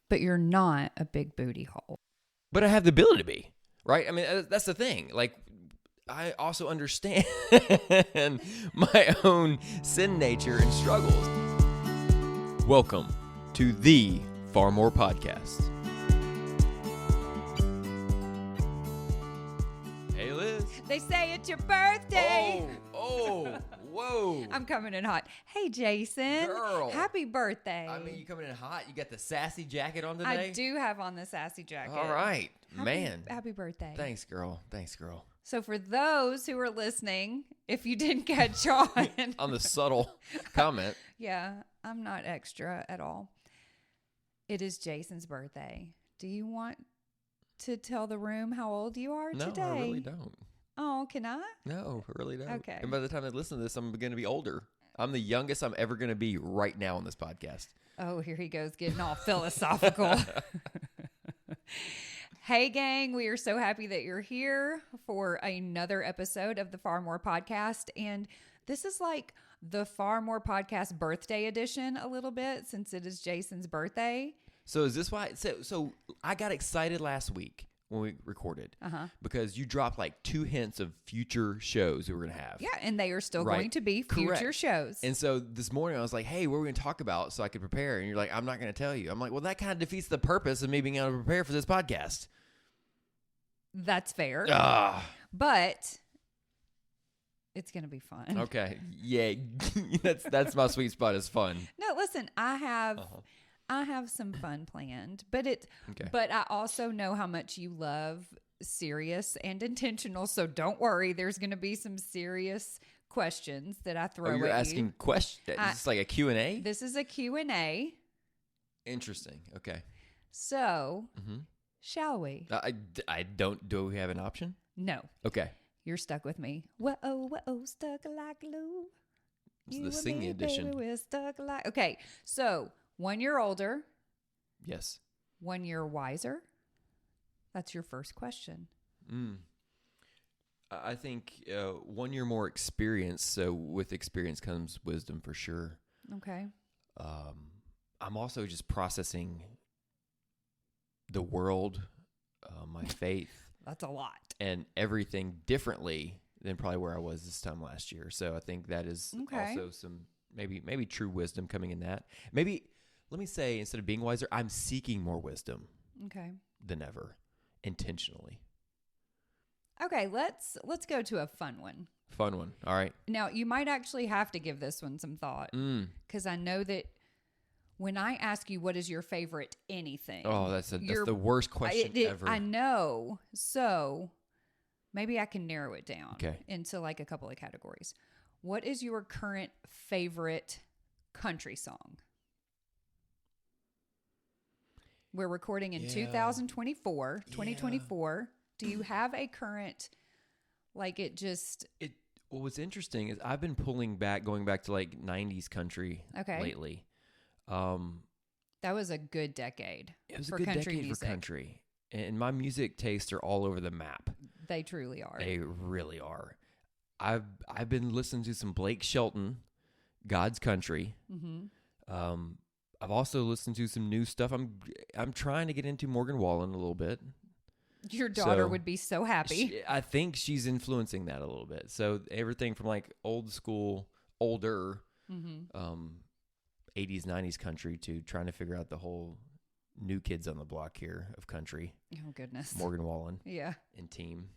But you're not a big booty hole. But I have the ability to be, right? I mean, that's the thing. Like, I also understand my own sin nature and struggles. Welcome to the Far More Podcast. Hey, Liz. They say it's your birthday. Whoa. I'm coming in hot. Hey, Jason. Girl. Happy birthday. I mean, you coming in hot? You got the sassy jacket on today? I do have on the sassy jacket. All right. Man. Happy birthday. Thanks, girl. So for those who are listening, if you didn't catch on. On the subtle comment. Yeah, I'm not extra at all. It is Jason's birthday. Do you want to tell the room how old you are today? No, I really don't. Oh, can I? No, I really don't. Okay. And by the time they listen to this, I'm going to be older. I'm the youngest I'm ever going to be right now on this podcast. Oh, here he goes getting all philosophical. Hey, gang, we are so happy that you're here for another episode of the Far More Podcast. And this is like the Far More Podcast birthday edition a little bit since it is Jason's birthday. So is this why? So I got excited last week when we recorded because you dropped like 2 hints of future shows that we're going to have. Yeah, and they are still Right. going to be future Correct. shows. And so this morning I was like, hey, what are we going to talk about so I could prepare? And you're like, I'm not going to tell you. I'm like, well, that kind of defeats the purpose of me being able to prepare for this podcast. That's fair. But it's going to be fun. Okay. Yeah. that's my sweet spot is fun. No, listen, I have some fun planned, but I also know how much you love serious and intentional. So don't worry. There's going to be some serious questions that I throw at you. You're asking questions. It's like a Q&A? This is a Q&A. Interesting. Okay. So shall we? I don't. Do we have an option? No. Okay. You're stuck with me. Whoa, stuck like glue. It's the singing edition. Baby, we're stuck like. Okay. So 1 year older. Yes. 1 year wiser. That's your first question. I think 1 year more experience. So with experience comes wisdom for sure. Okay. I'm also just processing the world, my faith. That's a lot. And everything differently than probably where I was this time last year. So I think that is also some maybe true wisdom coming in that. Maybe, let me say, instead of being wiser, I'm seeking more wisdom than ever, intentionally. Okay, let's go to a fun one. Fun one. All right. Now, you might actually have to give this one some thought because I know that when I ask you what is your favorite anything. Oh, that's the worst question ever. I know. So maybe I can narrow it down into like a couple of categories. What is your current favorite country song? We're recording in 2024. Do you have a current, like Well, what's interesting is I've been going back to like 90s country lately. That was a good decade. It was a good country decade music. for country. And my music tastes are all over the map. They truly are. They really are. I've been listening to some Blake Shelton, God's Country. I've also listened to some new stuff. I'm trying to get into Morgan Wallen a little bit. Your daughter would be so happy. I think she's influencing that a little bit. So everything from like old school, older, 80s, 90s country to trying to figure out the whole new kids on the block here of country. Oh, goodness. Morgan Wallen. Yeah. And team.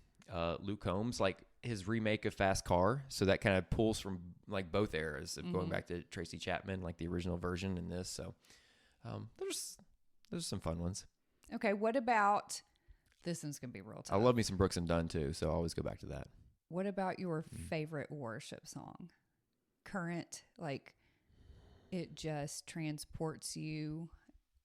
Luke Combs, like his remake of Fast Car. So that kind of pulls from like both eras of going back to Tracy Chapman, like the original version and this. So there's some fun ones. Okay. What about, this one's going to be real tough. I love me some Brooks and Dunn too. So I always go back to that. What about your favorite worship song? Current, like it just transports you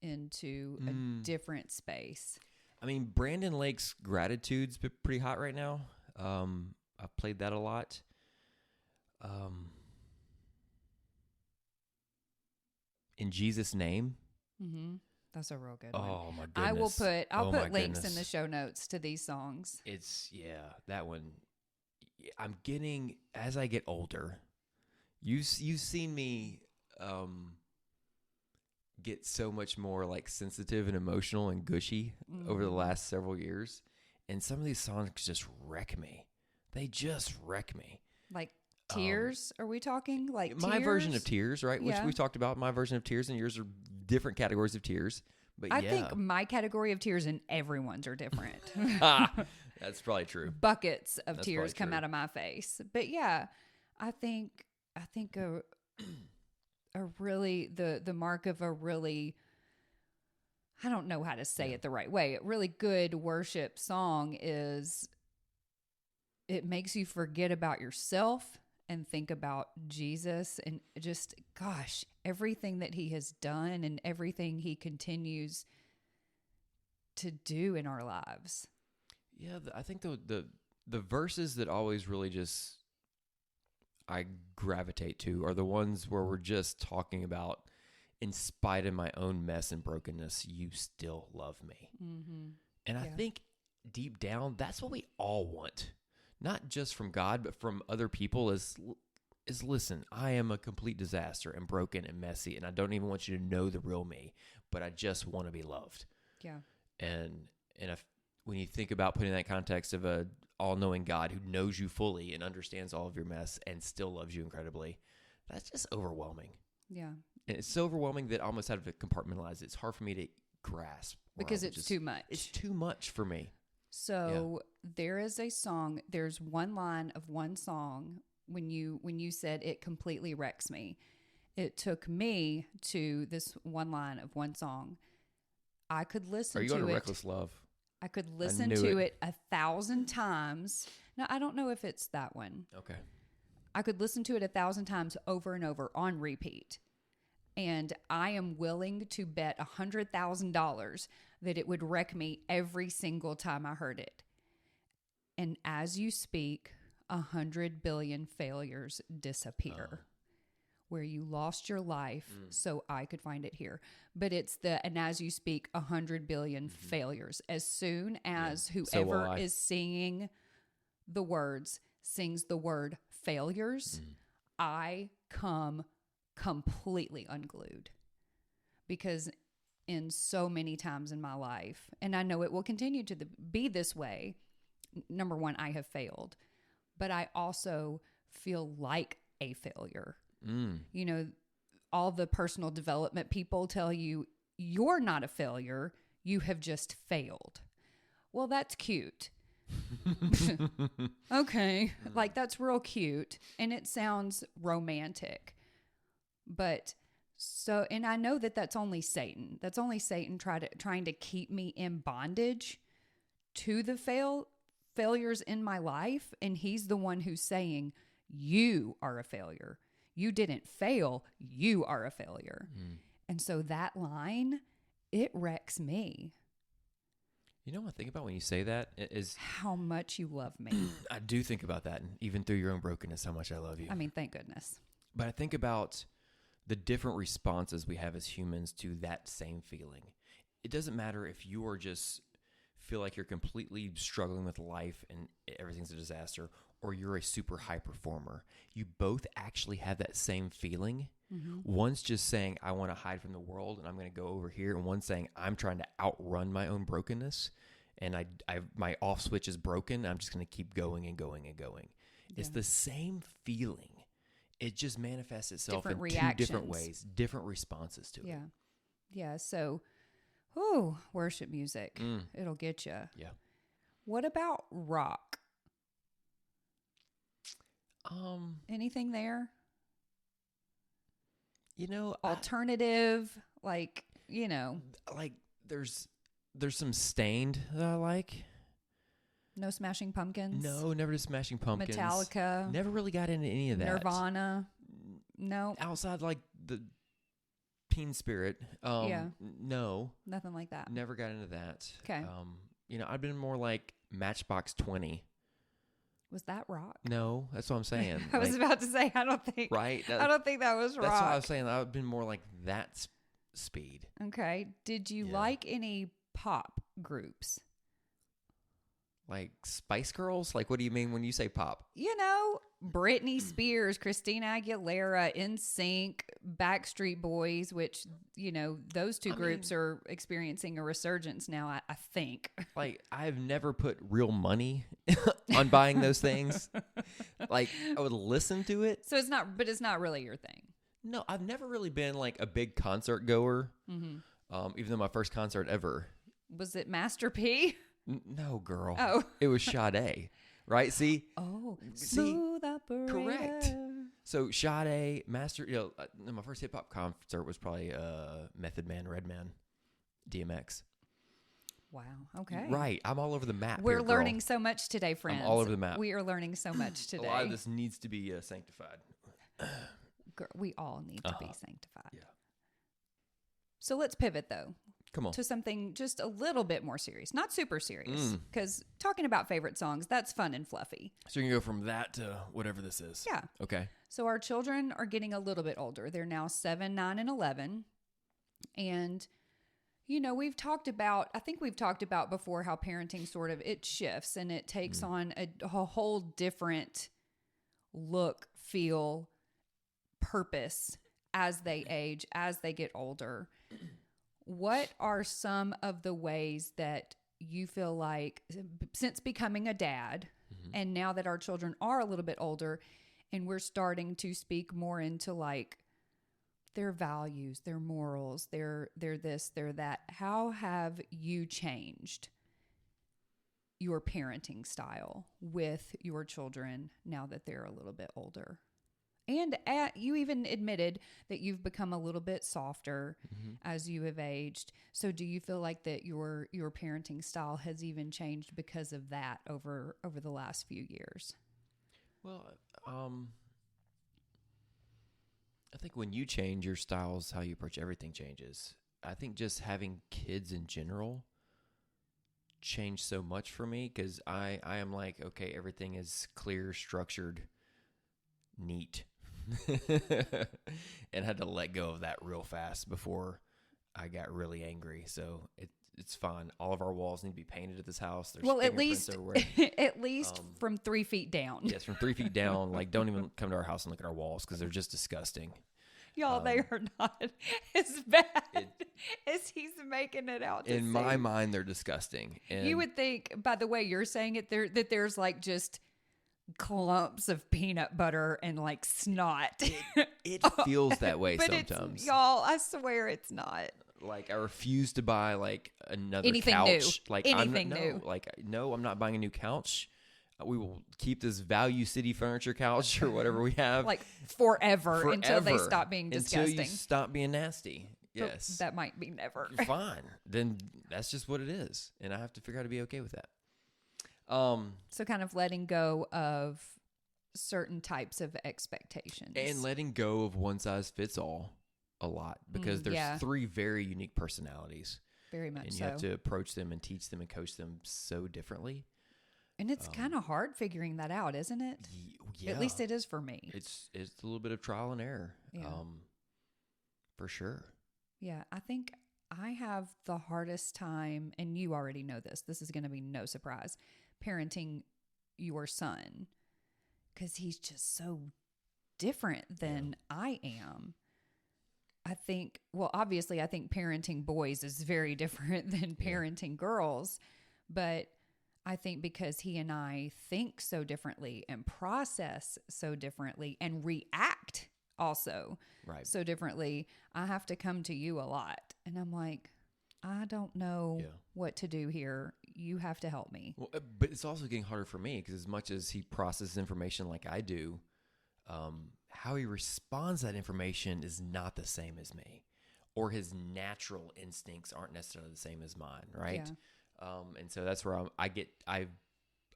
into a different space. I mean, Brandon Lake's Gratitude's pretty hot right now. I've played that a lot. In Jesus' Name. That's a real good one. Oh my goodness! I'll put links in the show notes to these songs. That one. I'm getting, as I get older, you've seen me get so much more like sensitive and emotional and gushy over the last several years. And some of these songs just wreck me. They just wreck me. Like Tears, are we talking? Like my Tears? Version of Tears, right? Yeah. Which we talked about. My Version of Tears and yours are different categories of tears. But I think my category of tears and everyone's are different. That's probably true. Buckets of tears come out of my face. But yeah, I think a really the mark of a really, I don't know how to say it the right way. A really good worship song is it makes you forget about yourself and think about Jesus and just, gosh, everything that he has done and everything he continues to do in our lives. Yeah, I think the verses that always really just I gravitate to are the ones where we're just talking about, in spite of my own mess and brokenness, you still love me. Mm-hmm. And I think deep down, that's what we all want. Not just from God, but from other people is listen, I am a complete disaster and broken and messy, and I don't even want you to know the real me, but I just want to be loved. Yeah. And when you think about putting that context of a all-knowing God who knows you fully and understands all of your mess and still loves you incredibly, that's just overwhelming. Yeah. And it's so overwhelming that I almost have to compartmentalize it. It's hard for me to grasp. Because it's too much. It's too much for me. So there is a song, there's one line of one song when you said it completely wrecks me. It took me to this one line of one song. I could listen to it. Are you going to Reckless Love? I could listen to it 1,000 times. No, I don't know if it's that one. Okay. I could listen to it 1,000 times over and over on repeat. And I am willing to bet $100,000 that it would wreck me every single time I heard it. And as you speak, 100 billion failures disappear. Where you lost your life so I could find it here. But it's and as you speak, 100 billion failures. As soon as whoever is singing the words sings the word failures, I come completely unglued. Because in so many times in my life, and I know it will continue to be this way, number one, I have failed. But I also feel like a failure. You know, all the personal development people tell you, you're not a failure. You have just failed. Well, that's cute. Okay. Like, that's real cute. And it sounds romantic. But so, and I know that that's only Satan. That's only Satan trying to keep me in bondage to the failures in my life. And he's the one who's saying, you are a failure. You didn't fail. You are a failure. And so that line, it wrecks me. You know what I think about when you say that is how much you love me. I do think about that. And even through your own brokenness, how much I love you. I mean, thank goodness. But I think about the different responses we have as humans to that same feeling. It doesn't matter if you are just feel like you're completely struggling with life and everything's a disaster, or you're a super high performer. You both actually have that same feeling. One's just saying, I want to hide from the world and I'm going to go over here. And one's saying, I'm trying to outrun my own brokenness. And my off switch is broken. I'm just going to keep going and going and going. Yeah. It's the same feeling. It just manifests itself in two different ways, different responses to it. Yeah. So, worship music. It'll get you. Yeah. What about rock? Anything there? You know, alternative, like there's some Stained that I like. No Smashing Pumpkins. No, never did Smashing Pumpkins. Metallica. Never really got into any of that. Nirvana. No. Outside like the Teen Spirit. No. Nothing like that. Never got into that. Okay. I've been more like Matchbox 20. Was that rock? No, that's what I'm saying. I was about to say, I don't think. Right? I don't think that was rock. That's what I was saying. I've been more like that speed. Okay. Did you like any pop groups? Like Spice Girls? Like, what do you mean when you say pop? You know, Britney Spears, Christina Aguilera, NSYNC, Backstreet Boys, which, you know, those two groups are experiencing a resurgence now, I think. Like, I've never put real money on buying those things. Like, I would listen to it. So it's not really your thing. No, I've never really been like a big concert goer. Even though my first concert ever. Was it Master P? No, girl. Oh. It was Sade, right? See? Oh, Smooth Operator. Correct. So Sade, Master, you know, my first hip-hop concert was probably Method Man, Redman, DMX. Wow. Okay. Right. I'm all over the map. We're here, learning so much today, friends. I'm all over the map. We are learning so much today. A lot of this needs to be sanctified. We all need to be sanctified. Yeah. So let's pivot, though. Come on. To something just a little bit more serious. Not super serious, because talking about favorite songs, that's fun and fluffy. So you can go from that to whatever this is. Yeah. Okay. So our children are getting a little bit older. They're now 7, 9, and 11. And, you know, I think we've talked about before how parenting sort of, it shifts and it takes on a whole different look, feel, purpose as they age, as they get older. What are some of the ways that you feel like, since becoming a dad, and now that our children are a little bit older, and we're starting to speak more into like their values, their morals, their this, their that, how have you changed your parenting style with your children now that they're a little bit older? And you even admitted that you've become a little bit softer as you have aged. So do you feel like that your parenting style has even changed because of that over the last few years? Well, I think when you change your styles, how you approach everything changes. I think just having kids in general changed so much for me because I am like, okay, everything is clear, structured, neat. And had to let go of that real fast before I got really angry. So it's fine. All of our walls need to be painted at this house. There's at least from 3 feet down. Yes, from 3 feet down. Like, don't even come to our house and look at our walls because they're just disgusting. Y'all, they are not as bad as he's making it out to in my mind, they're disgusting. And you would think, by the way you're saying it, that there's like just clumps of peanut butter and like snot. It feels that way but sometimes. Y'all, I swear it's not. Like, I refuse to buy like another anything couch. New. Like anything new. Like, no, I'm not buying a new couch. We will keep this Value City furniture couch or whatever we have like forever until they stop being disgusting. Until you stop being nasty. Yes. But that might be never. Fine. Then that's just what it is. And I have to figure out how to be okay with that. So kind of letting go of certain types of expectations. And letting go of one size fits all a lot because there's 3 very unique personalities. Very much so. And you have to approach them and teach them and coach them so differently. And it's kind of hard figuring that out, isn't it? Yeah. At least it is for me. It's a little bit of trial and error. Yeah. For sure. Yeah, I think I have the hardest time, and you already know this. This is going to be no surprise, parenting your son because he's just so different than I am. I think, well, obviously, I think parenting boys is very different than parenting girls, but I think because he and I think so differently and process so differently and react also so differently, I have to come to you a lot. And I'm like, I don't know what to do here. You have to help me. Well, but it's also getting harder for me because as much as he processes information like I do, how he responds to that information is not the same as me, or his natural instincts aren't necessarily the same as mine, right? Yeah. And so that's where I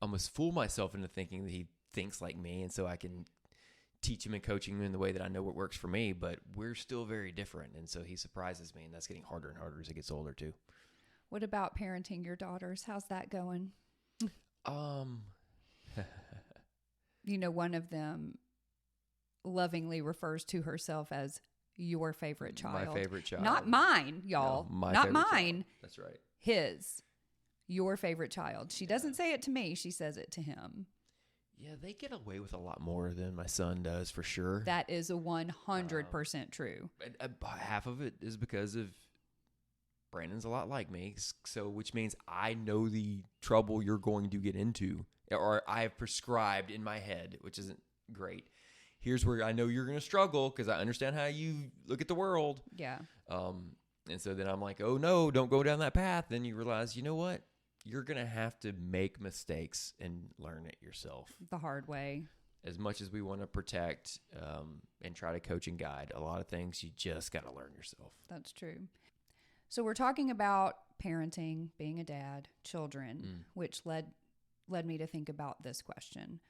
almost fool myself into thinking that he thinks like me, and so I can teach him and coach him in the way that I know what works for me, but we're still very different, and so he surprises me, and that's getting harder and harder as he gets older too. What about parenting your daughters? How's that going? You know, one of them lovingly refers to herself as your favorite child. My favorite child. Not mine, y'all. No, Not mine. Child. That's right. His. your favorite child? She doesn't say it to me. She says it to him. Yeah, they get away with a lot more than my son does, for sure. That is 100% true. Half of it is because of Brandon's a lot like me, so which means I know the trouble you're going to get into, or I have prescribed in my head, which isn't great. Here's where I know you're going to struggle because I understand how you look at the world. Yeah. And so then I'm like, oh no, don't go down that path. Then you realize, you know what? You're going to have to make mistakes and learn it yourself. The hard way. As much as we want to protect and try to coach and guide, a lot of things you just got to learn yourself. That's true. So we're talking about parenting, being a dad, children, which led me to think about this question.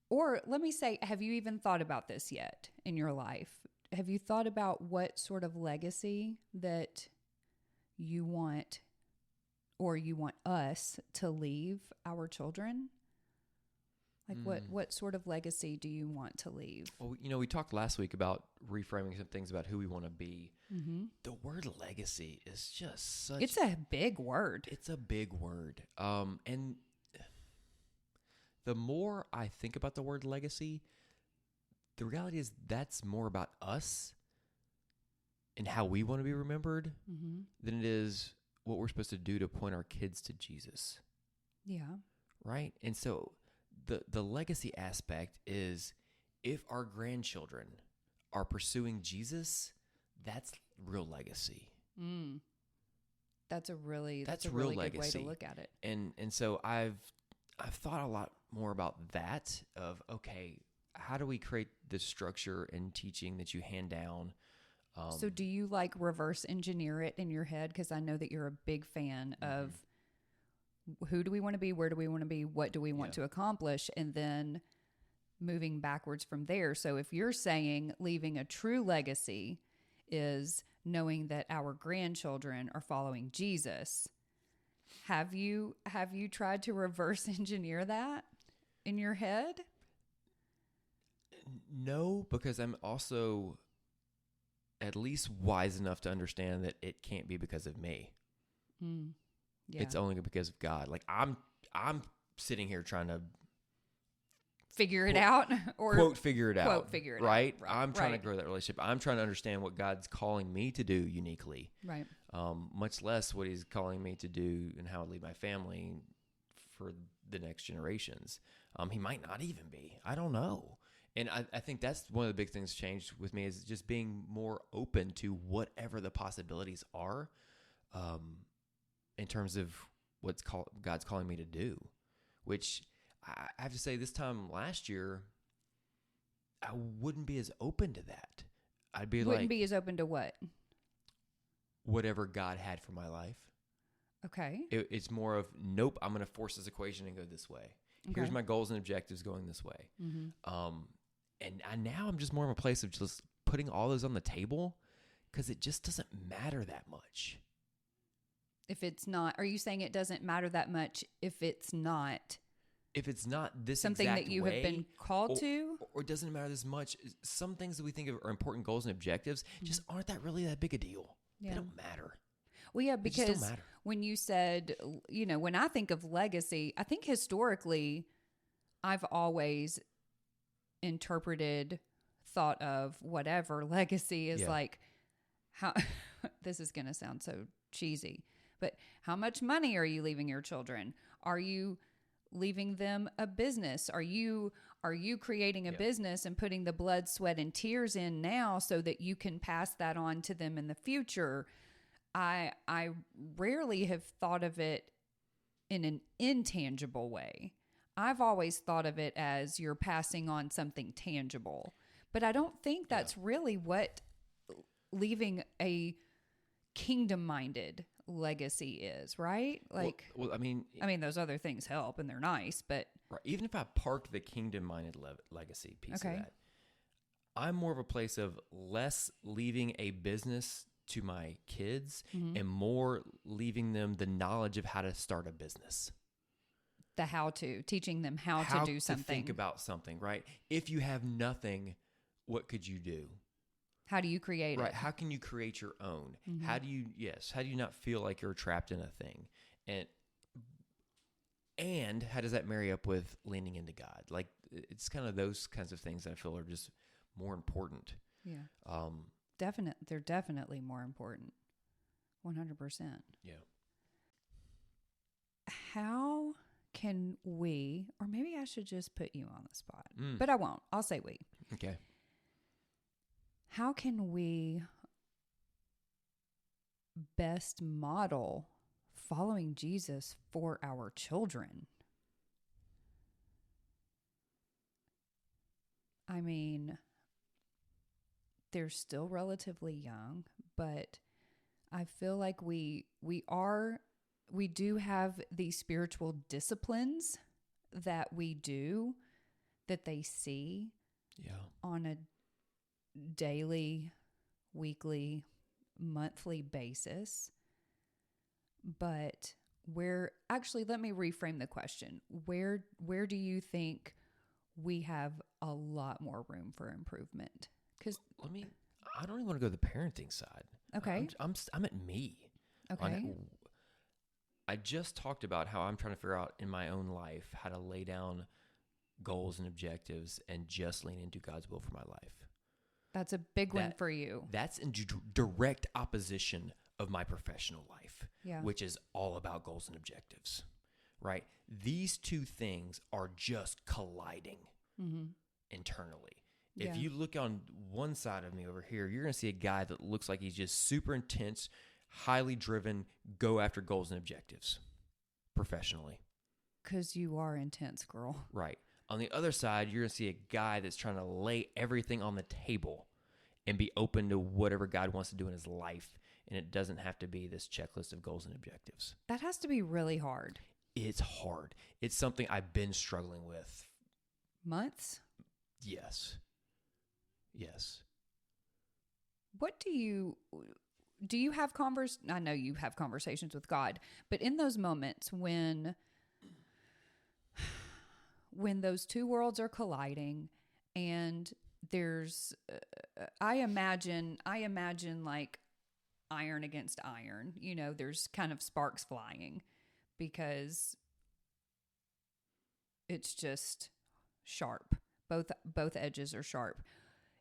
Or let me say, have you even thought about this yet in your life? Have you thought about what sort of legacy that you want, or you want us to leave our children? Like what sort of legacy do you want to leave? Well, we talked last week about reframing some things about who we want to be. Mm-hmm. The word legacy is just such... It's a big word. It's a big word. And the more I think about the word legacy, the reality is that's more about us and how we want to be remembered than it is what we're supposed to do to point our kids to Jesus. Yeah. Right? And so the legacy aspect is, if our grandchildren are pursuing Jesus, that's real legacy. That's a really real good legacy. way to look at it. And so I've thought a lot more about that of, okay, how do we create the structure and teaching that you hand down? So do you like reverse engineer it in your head? Because I know that you're a big fan of who do we want to be? Where do we want to be? What do we want to accomplish? And then moving backwards from there. So if you're saying leaving a true legacy is knowing that our grandchildren are following Jesus, have you tried to reverse engineer that in your head? No, because I'm also at least wise enough to understand that it can't be because of me. Yeah. It's only because of God. Like I'm sitting here trying to figure it out, or quote figure it out. Quote figure it right? out. I'm trying to grow that relationship. I'm trying to understand what God's calling me to do uniquely. Right. Much less what He's calling me to do and how I lead my family for the next generations. He might not even be. I don't know. And I think that's one of the big things changed with me, is just being more open to whatever the possibilities are, in terms of God's calling me to do, which I have to say this time last year, I wouldn't be as open to that. I'd be wouldn't be as open to what? Whatever God had for my life. Okay. It's more of, nope, I'm going to force this equation and go this way. Okay. Here's my goals and objectives going this way. And now I'm just more of a place of just putting all those on the table, because it just doesn't matter that much. If it's not, are you saying it doesn't matter that much if it's not this something exact that you way, have been called to? Or it doesn't matter this much. Some things that we think of are important goals and objectives just aren't really that big a deal. Yeah. They don't matter. Well, yeah, because when you said, when I think of legacy, I think historically I've always thought of whatever legacy is like, how, this is going to sound so cheesy, but how much money are you leaving your children? Are you leaving them a business? Are you creating a business and putting the blood, sweat, and tears in now so that you can pass that on to them in the future? I rarely have thought of it in an intangible way. I've always thought of it as you're passing on something tangible, but I don't think that's really what leaving a kingdom-minded legacy is, right? Like, well, I mean, those other things help and they're nice, but even if I park the kingdom-minded legacy piece of that, I'm more of a place of less leaving a business to my kids and more leaving them the knowledge of how to start a business. The teaching them how to do something. Think about something, right? If you have nothing, what could you do? How do you create right? it? How can you create your own? Mm-hmm. How do you not feel like you're trapped in a thing? And how does that marry up with leaning into God? Like, it's kind of those kinds of things that I feel are just more important. Yeah. They're definitely more important. 100%. Yeah. How can we, or maybe I should just put you on the spot, but I won't. I'll say we. Okay. How can we best model following Jesus for our children? I mean, they're still relatively young, but I feel like we do have these spiritual disciplines that they see on a daily, weekly, monthly basis. But let me reframe the question. Where do you think we have a lot more room for improvement? Because I don't even want to go to the parenting side. Okay. I'm at me. Okay. I just talked about how I'm trying to figure out in my own life how to lay down goals and objectives and just lean into God's will for my life. That's a big one for you. That's in direct opposition of my professional life, yeah. which is all about goals and objectives, right? These two things are just colliding internally. Yeah. If you look on one side of me over here, you're going to see a guy that looks like he's just super intense, highly driven, go after goals and objectives professionally. Because you are intense, girl. Right. On the other side, you're going to see a guy that's trying to lay everything on the table and be open to whatever God wants to do in his life. And it doesn't have to be this checklist of goals and objectives. That has to be really hard. It's hard. It's something I've been struggling with. Months? Yes. What do you have I know you have conversations with God, but in those moments when those two worlds are colliding and there's, I imagine like iron against iron, there's kind of sparks flying because it's just sharp. Both edges are sharp.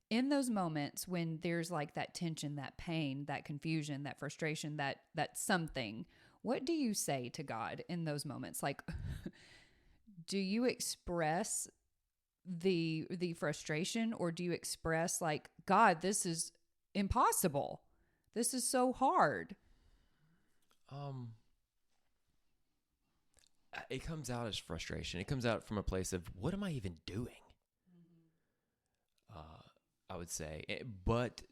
In those moments when there's like that tension, that pain, that confusion, that frustration, that something, what do you say to God in those moments? Like, do you express the frustration, or do you express like, God, this is impossible. This is so hard. It comes out as frustration. It comes out from a place of, what am I even doing? I would say, but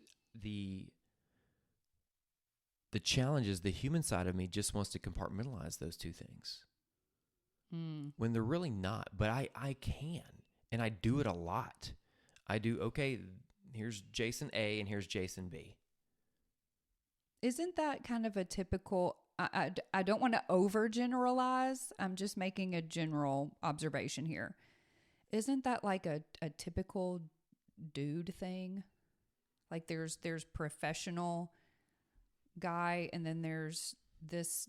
the challenge is the human side of me just wants to compartmentalize those two things when they're really not. But I can, and I do it a lot. I do, okay, here's Jason A and here's Jason B. Isn't that kind of a typical, I don't want to overgeneralize. I'm just making a general observation here. Isn't that like a typical dude thing? Like there's professional guy, and then there's this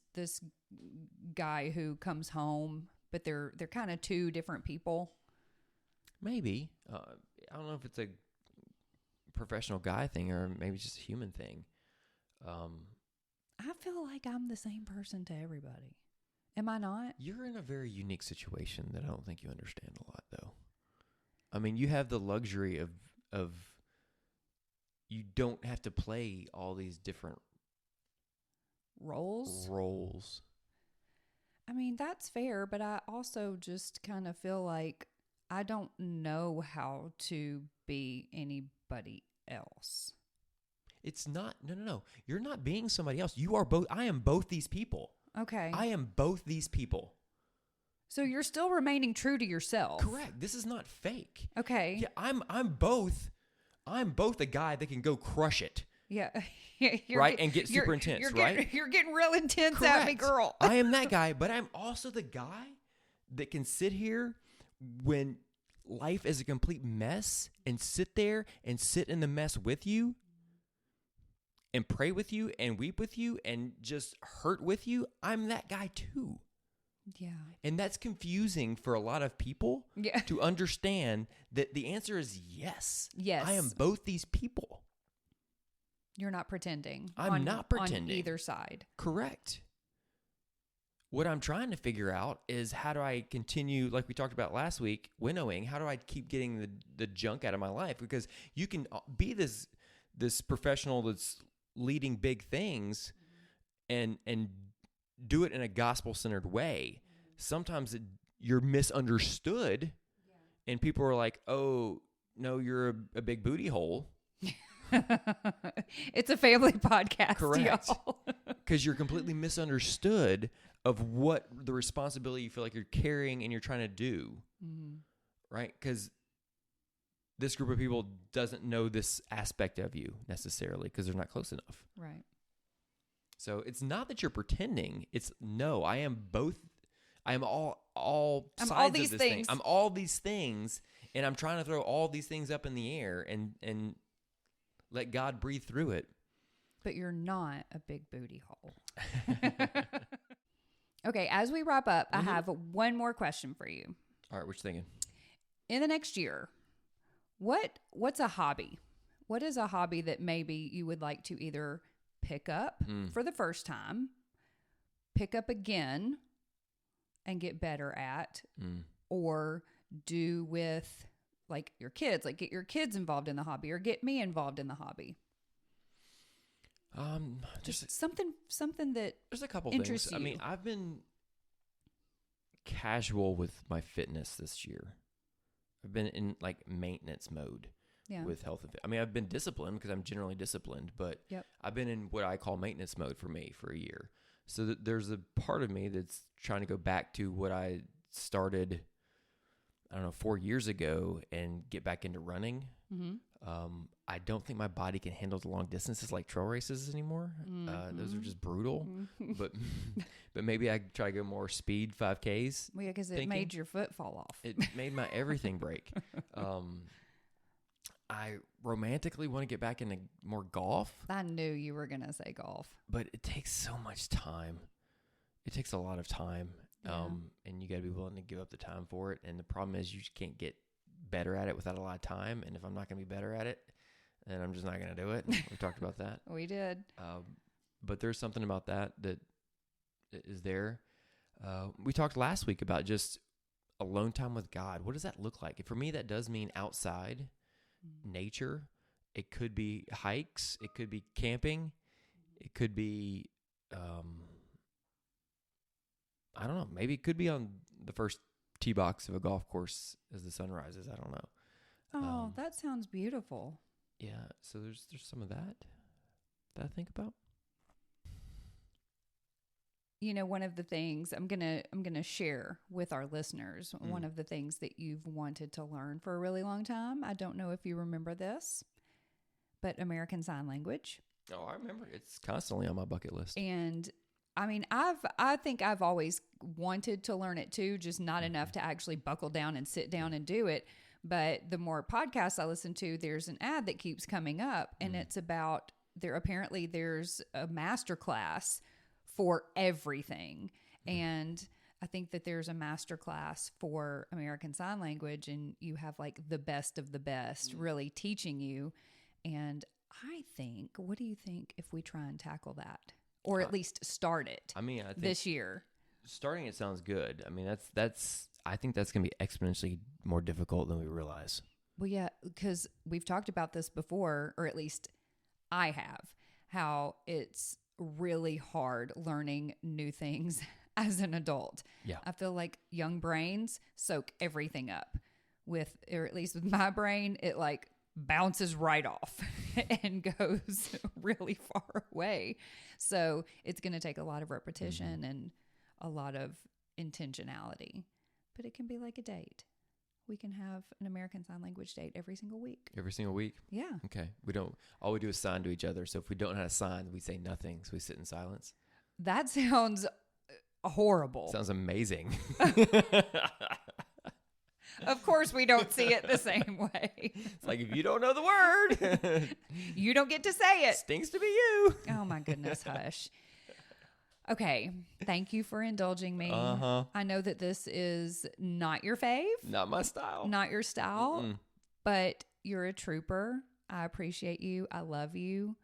guy who comes home, but they're kind of two different people. Maybe. I don't know if it's a professional guy thing or maybe just a human thing. I feel like I'm the same person to everybody. Am I not? You're in a very unique situation that I don't think you understand a lot, though. I mean, you have the luxury of you don't have to play all these different roles. I mean, that's fair, but I also just kind of feel like I don't know how to be anybody else. It's not, no. You're not being somebody else. You are both. I am both these people. Okay. I am both these people. So you're still remaining true to yourself. Correct. This is not fake. Okay. Yeah, I'm both a guy that can go crush it. Yeah. Right? And get super intense, right? You're getting real intense Correct. at me, girl. I am that guy, but I'm also the guy that can sit here when life is a complete mess and sit there and sit in the mess with you and pray with you and weep with you and just hurt with you, I'm that guy too. Yeah. And that's confusing for a lot of people to understand that the answer is yes. Yes. I am both these people. You're not pretending. I'm not pretending. On either side. Correct. What I'm trying to figure out is how do I continue, like we talked about last week, winnowing, how do I keep getting the junk out of my life? Because you can be this professional that's leading big things and do it in a gospel-centered way. Sometimes you're misunderstood, and people are like, oh, no, you're a big booty hole. It's a family podcast, correct? Y'all. Because you're completely misunderstood of what the responsibility you feel like you're carrying and you're trying to do, right? Because this group of people doesn't know this aspect of you necessarily because they're not close enough. Right. So it's not that you're pretending. It's no, I am both. I am all sides all these of this things. thing. I'm all these things, and I'm trying to throw all these things up in the air and let God breathe through it. But you're not a big booty hole. Okay, as we wrap up, I have one more question for you. All right, what you thinking? In the next year, what's a hobby? What is a hobby that maybe you would like to either pick up for the first time, pick up again and get better at, or do with like your kids, like get your kids involved in the hobby or get me involved in the hobby? Just something that there's a couple interests things. you. I mean, I've been casual with my fitness this year. I've been in like maintenance mode with health and I mean, I've been disciplined because I'm generally disciplined, but I've been in what I call maintenance mode for me for a year. So there's a part of me that's trying to go back to what I started, 4 years ago and get back into running. I don't think my body can handle the long distances like trail races anymore. Those are just brutal. But maybe I try to go more speed 5Ks. Well, yeah, because it made your foot fall off. It made my everything break. I romantically want to get back into more golf. I knew you were going to say golf. But it takes so much time. It takes a lot of time. And you got to be willing to give up the time for it. And the problem is you just can't get better at it without a lot of time. And if I'm not going to be better at it, then I'm just not going to do it. We talked about that. We did. But there's something about that is there. We talked last week about just alone time with God. What does that look like? For me, that does mean outside nature. It could be hikes. It could be camping. It could be, I don't know. Maybe it could be on the first tee box of a golf course as the sun rises. I don't know. Oh, that sounds beautiful. Yeah. So there's some of that I think about. One of the things I'm gonna share with our listeners, one of the things that you've wanted to learn for a really long time. I don't know if you remember this, but American Sign Language. Oh, I remember. It's constantly on my bucket list. And I mean, I think I've always wanted to learn it too, just not enough to actually buckle down and sit down and do it. But the more podcasts I listen to, there's an ad that keeps coming up, and it's about there's a master class for everything. And I think that there's a master class for American Sign Language, and you have like the best of the best really teaching you. And what do you think if we try and tackle that, or at least start it? I think this year. Starting it sounds good. I mean, I think that's going to be exponentially more difficult than we realize. Well, yeah, because we've talked about this before, or at least I have, how it's really hard learning new things as an adult. Yeah. I feel like young brains soak everything up or at least with my brain, it like bounces right off and goes really far away. So it's going to take a lot of repetition and a lot of intentionality, but it can be like a date. We can have an American Sign Language date every single week. Every single week? Yeah. Okay. All we do is sign to each other. So if we don't know how to sign, we say nothing. So we sit in silence. That sounds horrible. Sounds amazing. Of course, we don't see it the same way. It's like, if you don't know the word, you don't get to say it. Stinks to be you. Oh, my goodness, hush. Okay, thank you for indulging me. I know that this is not your fave. Not my style. Not your style, but you're a trooper. I appreciate you. I love you.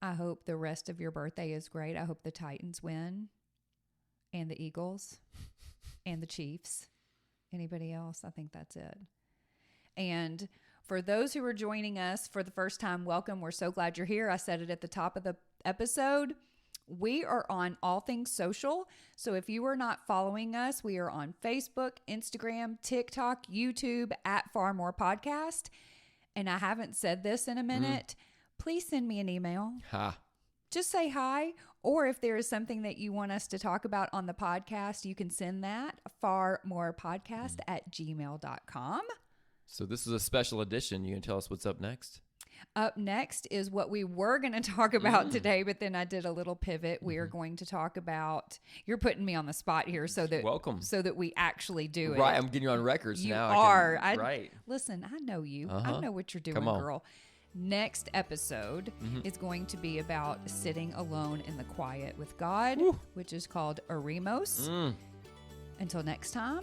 I hope the rest of your birthday is great. I hope the Titans win, and the Eagles, and the Chiefs. Anybody else? I think that's it. And for those who are joining us for the first time, welcome. We're so glad you're here. I said it at the top of the episode. We are on all things social. So if you are not following us, we are on Facebook, Instagram, TikTok, YouTube at Far More Podcast. And I haven't said this in a minute. Please send me an email. Just say hi. Or if there is something that you want us to talk about on the podcast, you can send that farmorepodcast@gmail.com. So this is a special edition. You can tell us what's up next? Up next is what we were going to talk about today, but then I did a little pivot. We are going to talk about, you're putting me on the spot here so that we actually do it. Right, I'm getting you on records you now. Are. Right. Listen, I know you. I know what you're doing, girl. Next episode is going to be about sitting alone in the quiet with God, which is called Orimos. Until next time,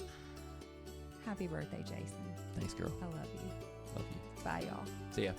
happy birthday, Jason. Thanks, girl. I love you. Love you. Bye, y'all. See ya.